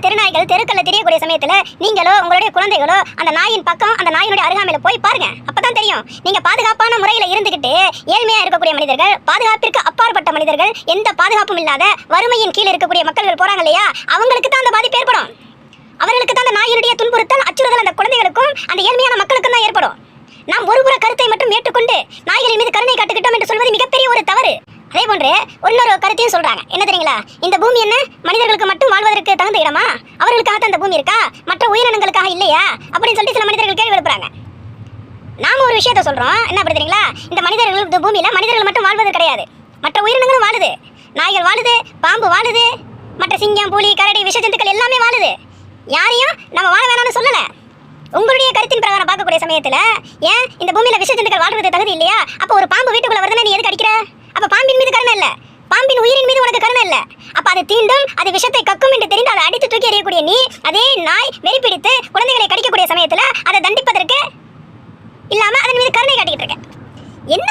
தெருநாய்கள் தெருக்கல்ல தெரியக்கூடிய சமயத்துல நீங்களோ உங்களுடைய குழந்தைகளோ அந்த நாயின் பக்கம் அந்த நாயினுடைய அருகாமையில போய் பாருங்க. அப்பதான் தெரியும். நீங்க பாதுகாப்பான முறையில இருந்துகிட்டு ஏழ்மையா இருக்கக்கூடிய மனிதர்கள், பாதுகாப்பிற்கு அப்பாற்பட்ட மனிதர்கள், எந்த பாதுகாப்பும் இல்லாத வறுமையின் கீழ் இருக்கக்கூடிய மக்கள் போறாங்க இல்லையா, அவங்களுக்கு தான் அந்த பாதிப்பு ஏற்படும். அவர்களுக்கு தான் அந்த நாயினுடைய துன்புறுத்தல் அச்சுறுத்தல் அந்த குழந்தைகளுக்கும் அந்த ஏழ்மையான மக்களுக்கும் தான் ஏற்படும். நாம் ஒருபுற கருத்தை மட்டும் ஏற்றுக்கொண்டு நாய்களின் மீது கருணை காட்டுகிட்டோம் என்று சொல்வது மிகப்பெரிய ஒரு தவறு. அதே போன்று இன்னொரு கருத்தையும் சொல்றாங்க. என்ன தெரியுங்களா? இந்த பூமி என்ன மனிதர்களுக்கு மட்டும் வாழ்வதற்கு தகுந்த இடமா? அவர்களுக்காக தான் இந்த பூமி இருக்கா, மற்ற உயிரினங்களுக்காக இல்லையா அப்படின்னு சொல்லிட்டு சில மனிதர்கள் கேள்வி எழுப்புறாங்க. நாம ஒரு விஷயத்த சொல்றோம். என்ன அப்படி தெரியுங்களா? இந்த மனிதர்கள் இந்த பூமியில மனிதர்கள் மட்டும் வாழ்வது கிடையாது, மற்ற உயிரினங்களும் வாழுது. நாய்கள் வாழுது, பாம்பு வாழுது, மற்ற சிங்கம், புலி, கரடி, விஷ ஜந்துக்கள் எல்லாமே வாழுது. யாரையும் நம்ம வாழ வேணாம்னு சொல்லல. உங்களுடைய கருத்தின் பிரகாரம் பார்க்கக்கூடிய சமயத்துல ஏன் இந்த பூமியில விஷ ஜந்துக்கள் வாழ்றது தகுதி இல்லையா? அப்ப ஒரு பாம்பு வீட்டுக்குள்ள வருதுன்னா நீ எதுக்கு அடிக்கிற? அப்ப பாம்பின் மீது கருணை இல்ல, பாம்பின் உயிரின் மீது உனக்கு கருணை இல்ல. அப்ப அது தீண்டும், அது விஷத்தை கக்கும் என்று தெரிந்து அதை அடித்து தூக்கி எறியக்கூடிய நீ, அதே நாய் வெறி பிடித்து குழந்தைகளை கடிக்கக்கூடிய சமயத்துல அதை தண்டிப்பதற்கு இல்லாம அதன் மீது கருணை காட்டிக்கிட்டு இருக்க. என்ன